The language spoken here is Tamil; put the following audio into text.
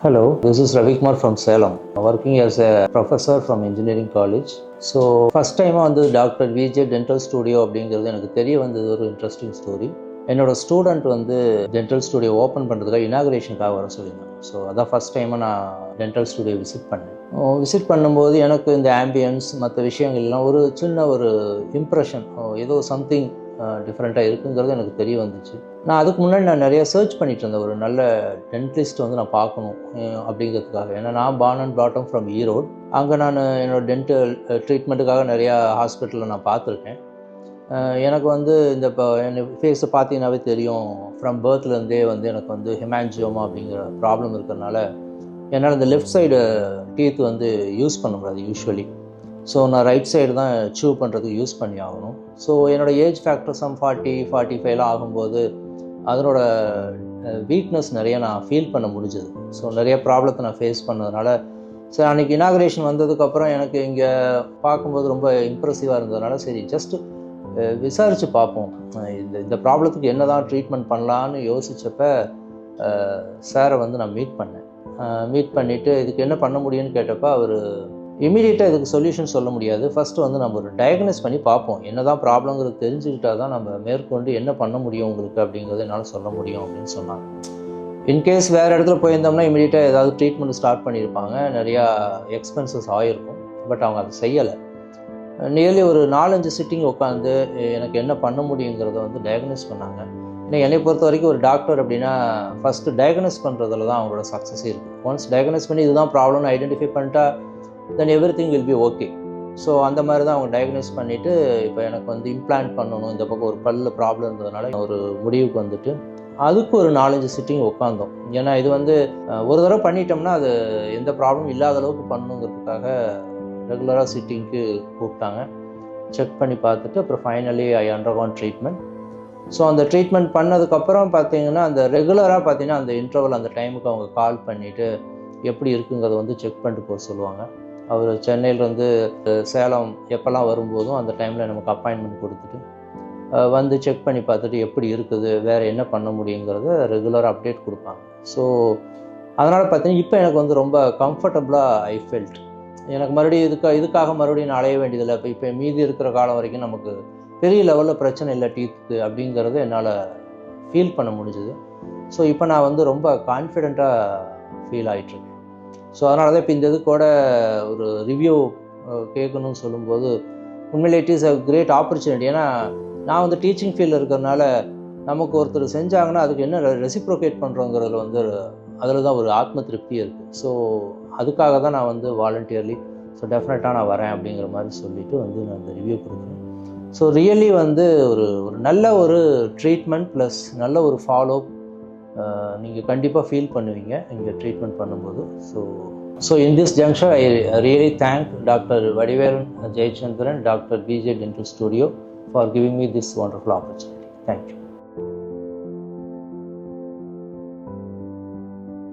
Hello, this is Ravi Kumar from Salem, working as a professor from engineering college. So first டைமாக வந்து டாக்டர் விஜே டென்டல் ஸ்டூடியோ அப்படிங்கிறது எனக்கு தெரிய வந்தது ஒரு இன்ட்ரெஸ்டிங் ஸ்டோரி. என்னோடய ஸ்டூடெண்ட் வந்து டென்டல் ஸ்டூடியோ ஓப்பன் பண்ணுறதுக்காக இனாகுரேஷனுக்காக வர சொல்லியிருந்தாங்க. ஸோ அதான் ஃபஸ்ட் டைமாக நான் டென்டல் ஸ்டூடியோ விசிட் பண்ணேன். விசிட் பண்ணும்போது எனக்கு இந்த ஆம்பியன்ஸ் மற்ற விஷயங்கள்லாம் ஒரு சின்ன ஒரு இம்ப்ரெஷன், ஏதோ சம்திங் டிஃப்ரெண்ட்டாக இருக்குங்கிறது எனக்கு தெரிய வந்துச்சு. நான் அதுக்கு முன்னாடி நான் நிறைய சர்ச் பண்ணிட்டு இருந்தேன், ஒரு நல்ல டென்டிஸ்ட் வந்து நான் பார்க்கணும் அப்படிங்கிறதுக்காக. ஏன்னா நான் born and bottom from Erode. அங்கே நான் என்னோடய டென்டல் ட்ரீட்மெண்ட்டுக்காக நிறையா ஹாஸ்பிட்டலில் நான் பார்த்துருக்கேன். எனக்கு வந்து இந்த இப்போ என் ஃபேஸை பார்த்தீங்கன்னாவே தெரியும், ஃப்ரம் பர்த்லேருந்தே வந்து எனக்கு வந்து ஹெமான்ஜியோமா அப்படிங்கிற ப்ராப்ளம் இருக்கிறதுனால என்னால் இந்த லெஃப்ட் சைடு டீத் வந்து யூஸ் பண்ண முடியாது யூஸ்வலி. ஸோ நான் ரைட் சைடு தான் சூ பண்ணுறதுக்கு யூஸ் பண்ணி ஆகணும். ஸோ என்னோடய ஏஜ் ஃபேக்டர் சம் 40-45 ஆகும்போது அதனோட வீக்னஸ் நிறைய நான் ஃபீல் பண்ண முடிஞ்சது. ஸோ நிறைய ப்ராப்ளத்தை நான் ஃபேஸ் பண்ணதுனால சரி, அன்றைக்கி இனாகுரேஷன் வந்ததுக்கப்புறம் எனக்கு இங்கே பார்க்கும்போது ரொம்ப இம்ப்ரெசிவாக இருந்ததுனால சரி ஜஸ்ட்டு விசாரித்து பார்ப்போம், இந்த ப்ராப்ளத்துக்கு என்ன தான் ட்ரீட்மெண்ட் பண்ணலான்னு யோசித்தப்போ சாரை வந்து நான் மீட் பண்ணேன். மீட் பண்ணிவிட்டு இதுக்கு என்ன பண்ண முடியும்னு கேட்டப்போ அவர் இமீடியட்டாக இதுக்கு சொல்யூஷன் சொல்ல முடியாது, ஃபஸ்ட்டு வந்து நம்ம ஒரு டயக்னோஸ் பண்ணி பார்ப்போம், என்ன தான் ப்ராப்ளங்கிறது தெரிஞ்சுக்கிட்டால் தான் நம்ம மேற்கொண்டு என்ன பண்ண முடியும் உங்களுக்கு அப்படிங்கிறது என்னால் சொல்ல முடியும் அப்படின்னு சொன்னாங்க. இன்கேஸ் வேறு இடத்துல போயிருந்தோம்னா இமீடியட்டாக ஏதாவது ட்ரீட்மெண்ட் ஸ்டார்ட் பண்ணியிருப்பாங்க, நிறையா எக்ஸ்பென்சஸ் ஆகிருக்கும். பட் அவங்க அதை செய்யலை. நியர்லி ஒரு 4-5 சிட்டிங் உட்காந்து எனக்கு என்ன பண்ண முடியுங்கிறத வந்து டயக்னோஸ் பண்ணாங்க. ஏன்னா என்னை பொறுத்த வரைக்கும் ஒரு டாக்டர் அப்படின்னா ஃபஸ்ட்டு டயக்னோஸ் பண்ணுறதுல தான் அவங்களோட சக்ஸஸ் இருக்குது. ஒன்ஸ் டயக்னோஸ் பண்ணி இதுதான் ப்ராப்ளம்னு ஐடென்டிஃபை பண்ணிட்டா then everything will be okay. So அந்த மாதிரி தான் அவங்க டயக்னோஸ் பண்ணிவிட்டு இப்போ எனக்கு வந்து இம்ப்ளான்ட் பண்ணணும், இந்த பக்கம் ஒரு பல்லு ப்ராப்ளம் இருந்ததுனால ஒரு முடிவுக்கு வந்துட்டு அதுக்கு ஒரு 4-5 சிட்டிங் உட்காந்தோம். ஏன்னா இது வந்து ஒரு தடவை பண்ணிட்டோம்னா அது எந்த ப்ராப்ளமும் இல்லாத அளவுக்கு பண்ணணுங்கிறதுக்காக ரெகுலராக சிட்டிங்க்கு கூப்பிட்டாங்க. செக் பண்ணி பார்த்துட்டு அப்புறம் finally I undergone treatment. So அந்த ட்ரீட்மெண்ட் பண்ணதுக்கப்புறம் பார்த்தீங்கன்னா அந்த ரெகுலராக பார்த்தீங்கன்னா அந்த இன்டர்வல் அந்த டைமுக்கு அவங்க கால் பண்ணிவிட்டு எப்படி இருக்குங்கிறத வந்து செக் பண்ணிட்டு போக சொல்லுவாங்க. அவர் சென்னையிலேருந்து சேலம் எப்போல்லாம் வரும்போதும் அந்த டைமில் நமக்கு அப்பாயின்மெண்ட் கொடுத்துட்டு வந்து செக் பண்ணி பார்த்துட்டு எப்படி இருக்குது, வேறு என்ன பண்ண முடியுங்கிறத ரெகுலராக அப்டேட் கொடுப்பாங்க. ஸோ அதனால் பார்த்தீங்கன்னா இப்போ எனக்கு வந்து ரொம்ப கம்ஃபர்டபுளாக ஐ ஃபெல்ட். எனக்கு மறுபடியும் இதுக்காக மறுபடியும் நான் அலைய வேண்டியதில்லை. இப்போ மீதி இருக்கிற காலம் வரைக்கும் நமக்கு பெரிய லெவலில் பிரச்சனை இல்லை டீத்துக்கு அப்படிங்கிறத என்னால் ஃபீல் பண்ண முடிஞ்சுது. ஸோ இப்போ நான் வந்து ரொம்ப கான்ஃபிடெண்ட்டாக ஃபீல் ஆகிட்டுருக்கேன். ஸோ அதனால தான் இப்போ இந்த இது கூட ஒரு ரிவ்யூ கேட்கணும்னு சொல்லும்போது உண்மையிலே it is a great opportunity. ஏன்னா நான் வந்து டீச்சிங் ஃபீல்டில் இருக்கிறதுனால நமக்கு ஒருத்தர் செஞ்சாங்கன்னா அதுக்கு என்ன ரெசிப்ரோகேட் பண்ணுறோங்கிறதுல வந்து அதில் தான் ஒரு ஆத்ம திருப்தி இருக்குது. ஸோ அதுக்காக தான் நான் வந்து வாலண்டியர்லி ஸோ டெஃபினட்டாக நான் வரேன் அப்படிங்கிற மாதிரி சொல்லிவிட்டு வந்து நான் இந்த ரிவ்யூ கொடுக்குறேன். ஸோ ரியலி வந்து ஒரு நல்ல ஒரு ட்ரீட்மெண்ட் ப்ளஸ் நல்ல ஒரு ஃபாலோ நீங்கள் கண்டிப்பாக ஃபீல் பண்ணுவீங்க இங்கே ட்ரீட்மெண்ட் பண்ணும்போது. So in this junction I really thank doctor Vadivelan Jayachandran, doctor VJ dental studio for giving me this wonderful opportunity. Thank you.